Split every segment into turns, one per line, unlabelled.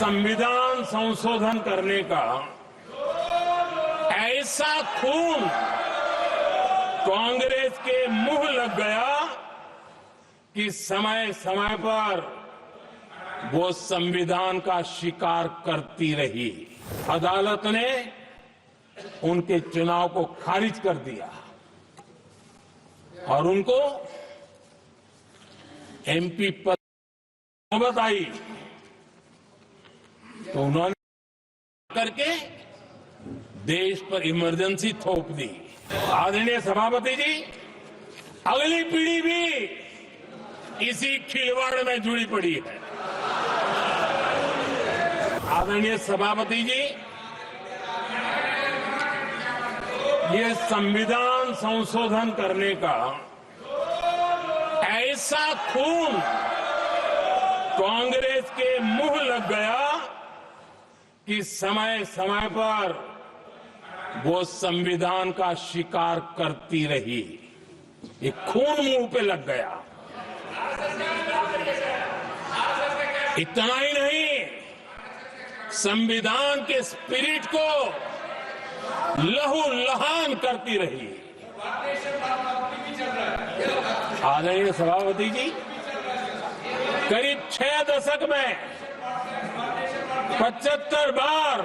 संविधान संशोधन करने का ऐसा खून कांग्रेस के मुंह लग गया कि समय समय पर वो संविधान का शिकार करती रही। अदालत ने उनके चुनाव को खारिज कर दिया और उनको एमपी पद नौबत आई तो उन्होंने करके देश पर इमरजेंसी थोप दी। आदरणीय सभापति जी, अगली पीढ़ी भी इसी खिलवाड़ में जुड़ी पड़ी है। आदरणीय सभापति जी, ये संविधान संशोधन करने का ऐसा खून कांग्रेस के मुंह लग गया कि समय समय पर वो संविधान का शिकार करती रही। ये खून मुंह पे लग गया। इतना ही नहीं, संविधान के स्पिरिट को लहूलुहान करती रही। आदरणीय सभापति जी, करीब 6 दशक में 75 बार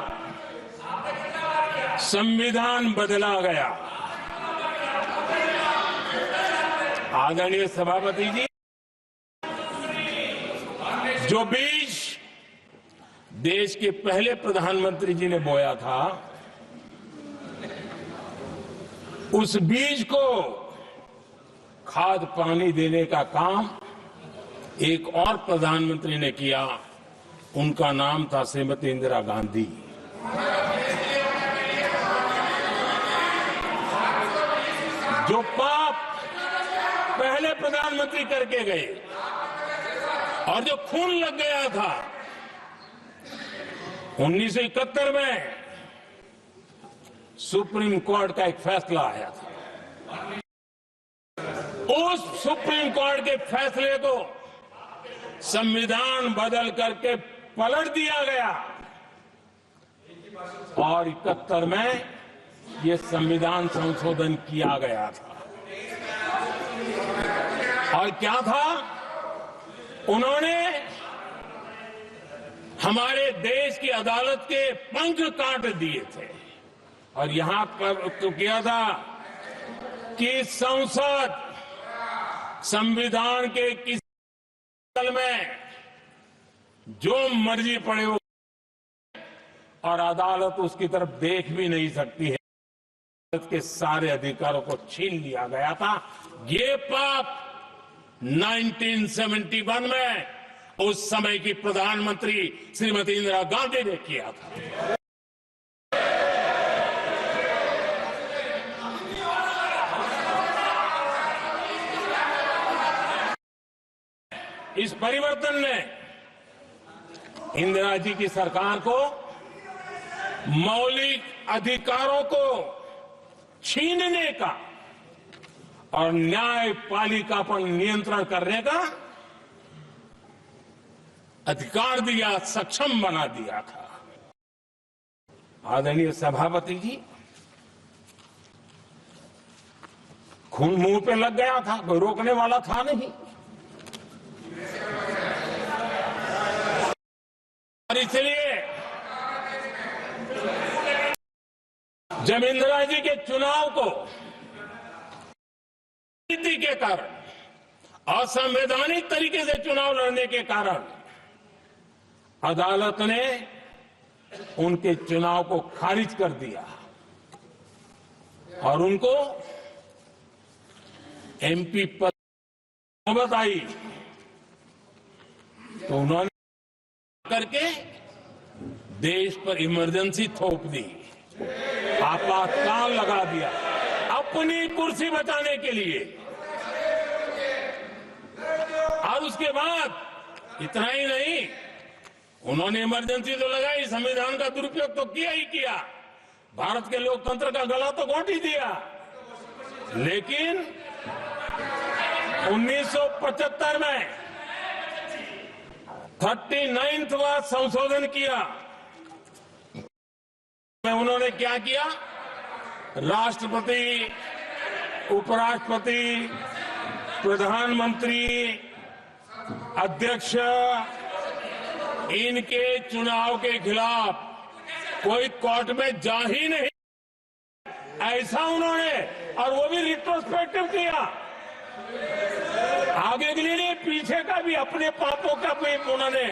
संविधान बदला गया। आदरणीय सभापति जी, जो बीज देश के पहले प्रधानमंत्री जी ने बोया था, उस बीज को खाद पानी देने का काम एक और प्रधानमंत्री ने किया। उनका नाम था श्रीमती इंदिरा गांधी। जो पाप पहले प्रधानमंत्री करके गए और जो खून लग गया था 1971 में, सुप्रीम कोर्ट का एक फैसला आया था। उस सुप्रीम कोर्ट के फैसले को संविधान बदल करके पलट दिया गया और 71 में ये संविधान संशोधन किया गया था। और क्या था, उन्होंने हमारे देश की अदालत के पंख काट दिए थे और यहां पर तो किया था कि संसद संविधान के किसी तल में जो मर्जी पड़े वो, और अदालत उसकी तरफ देख भी नहीं सकती है। अदालत के सारे अधिकारों को छीन लिया गया था। ये पाप 1971 में उस समय की प्रधानमंत्री श्रीमती इंदिरा गांधी ने किया था। इस परिवर्तन ने इंदिरा जी की सरकार को मौलिक अधिकारों को छीनने का और न्यायपालिका पर नियंत्रण करने का अधिकार दिया, सक्षम बना दिया था। आदरणीय सभापति जी, खून मुंह पे लग गया था, कोई रोकने वाला था नहीं। और इसलिए जब इंदिरा जी के चुनाव को नीति के कारण, असंवैधानिक तरीके से चुनाव लड़ने के कारण अदालत ने उनके चुनाव को खारिज कर दिया और उनको एमपी पद नौबत आई तो उन्होंने करके देश पर इमरजेंसी थोप दी, आपातकाल लगा दिया अपनी कुर्सी बचाने के लिए। और उसके बाद इतना ही नहीं, उन्होंने इमरजेंसी तो लगाई, संविधान का दुरुपयोग तो किया ही किया, भारत के लोकतंत्र का गला तो घोट ही दिया। लेकिन 1975 में 39वां संशोधन किया। उन्होंने क्या किया? राष्ट्रपति, उपराष्ट्रपति, प्रधानमंत्री, अध्यक्ष, इनके चुनाव के खिलाफ कोई कोर्ट में जा ही नहीं, ऐसा उन्होंने, और वो भी रिट्रोस्पेक्टिव किया। आगे के लिए नहीं, पीछे का भी, अपने पापों का भी उन्होंने।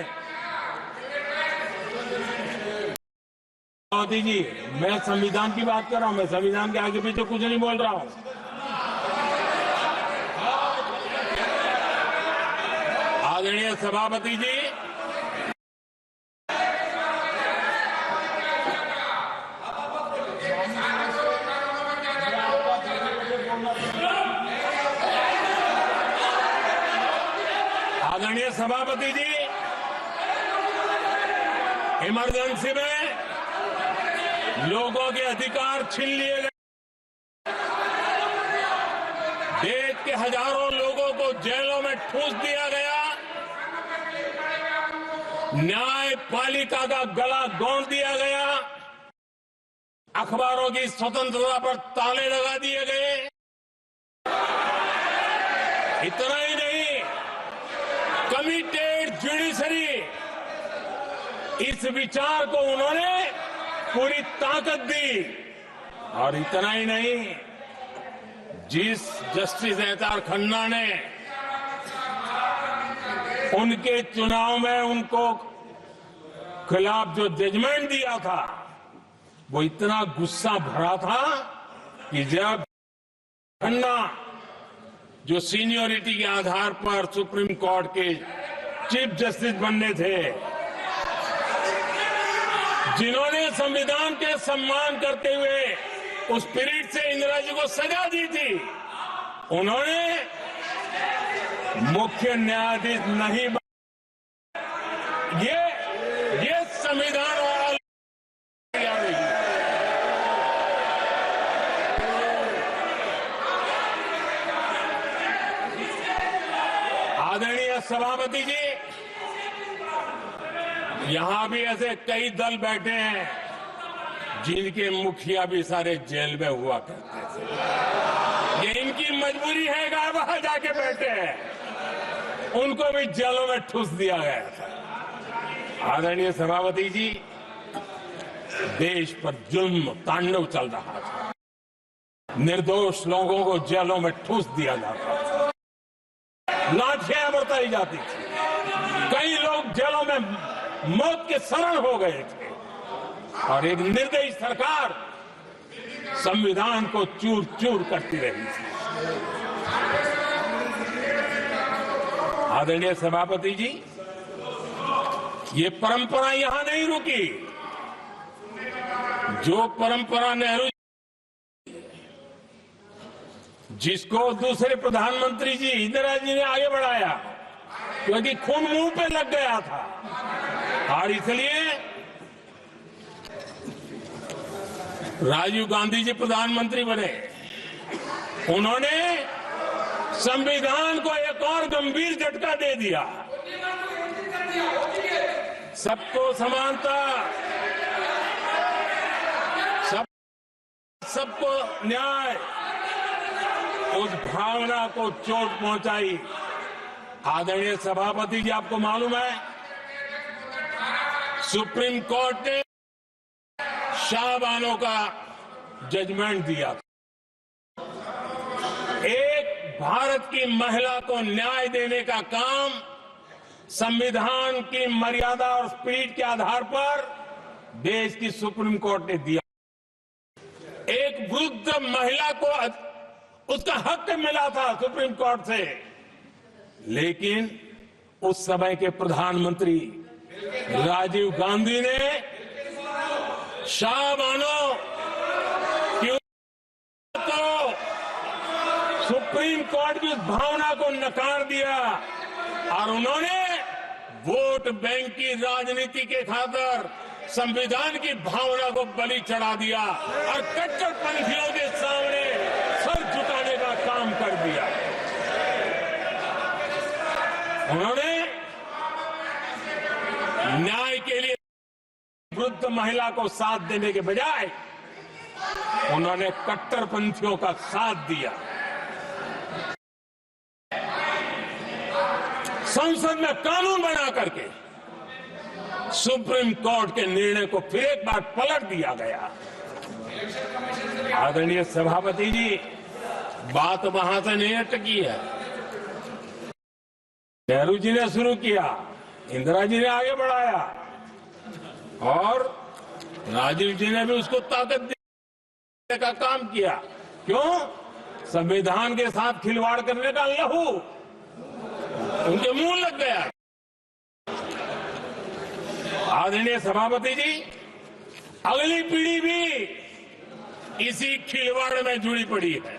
मोदी जी, मैं संविधान की बात कर रहा हूं, मैं संविधान के आगे पीछे कुछ नहीं बोल रहा हूं। आदरणीय सभापति जी, आदरणीय सभापति जी, इमरजेंसी में लोगों के अधिकार छीन लिए गए, देश के हजारों लोगों को जेलों में ठूस दिया गया, न्यायपालिका का गला दौड़ दिया गया, अखबारों की स्वतंत्रता पर ताले लगा दिए गए। इतना ही नहीं, कमिटेड जुडिशरी, इस विचार को उन्होंने पूरी ताकत दी। और इतना ही नहीं, जिस जस्टिस एहतार खन्ना ने उनके चुनाव में उनको खिलाफ जो जजमेंट दिया था, वो इतना गुस्सा भरा था कि जब खन्ना, जो सीनियरिटी के आधार पर सुप्रीम कोर्ट के चीफ जस्टिस बनने थे, जिन्होंने संविधान के सम्मान करते हुए उस पीरियड से इंदिरा जी को सजा दी थी, उन्होंने मुख्य न्यायाधीश नहीं बना। ये संविधान वाला आदरणीय सभापति जी, यहां भी ऐसे कई दल बैठे हैं जिनके मुखिया भी सारे जेल में हुआ करते थे। ये इनकी मजबूरी है कि वहां जाके बैठे हैं, उनको भी जेलों में ठूस दिया गया था। आदरणीय सभापति जी, देश पर जुल्म तांडव चल रहा था, निर्दोष लोगों को जेलों में ठूस दिया जाता था, लाठियां बरताई जाती थी, कई लोग जेलों में मौत के शरण हो गए थे, और एक निर्दयी सरकार संविधान को चूर चूर करती रही थी। आदरणीय सभापति जी, ये परंपरा यहां नहीं रुकी। जो परंपरा नेहरू, जिसको दूसरे प्रधानमंत्री जी इंदिरा जी ने आगे बढ़ाया, क्योंकि खून मुंह पे लग गया था, और इसलिए राजीव गांधी जी प्रधानमंत्री बने। उन्होंने संविधान को एक और गंभीर झटका दे दिया। सबको समानता, सबको न्याय, उस भावना को चोट पहुंचाई। आदरणीय सभापति जी, आपको मालूम है, सुप्रीम कोर्ट ने शाहबानो का जजमेंट दिया था। एक भारत की महिला को न्याय देने का काम संविधान की मर्यादा और स्पिरिट के आधार पर देश की सुप्रीम कोर्ट ने दिया। एक वृद्ध महिला को उसका हक मिला था सुप्रीम कोर्ट से, लेकिन उस समय के प्रधानमंत्री राजीव गांधी ने शाहबानो की तो सुप्रीम कोर्ट की उस भावना को नकार दिया, और उन्होंने वोट बैंक की राजनीति के खातिर संविधान की भावना को बलि चढ़ा दिया और कट्टरपंथियों के सामने सर झुकाने का काम कर दिया। उन्होंने वृद्ध महिला को साथ देने के बजाय उन्होंने कट्टरपंथियों का साथ दिया। संसद में कानून बना करके सुप्रीम कोर्ट के निर्णय को फिर एक बार पलट दिया गया। आदरणीय सभापति जी, बात वहां से नहीं अटकी है। नेहरू जी ने शुरू किया, इंदिरा जी ने आगे बढ़ाया और राजीव जी ने भी उसको ताकत देने का काम किया। क्यों? संविधान के साथ खिलवाड़ करने का लहू उनके मुंह लग गया। आदरणीय सभापति जी, अगली पीढ़ी भी इसी खिलवाड़ में जुड़ी पड़ी है।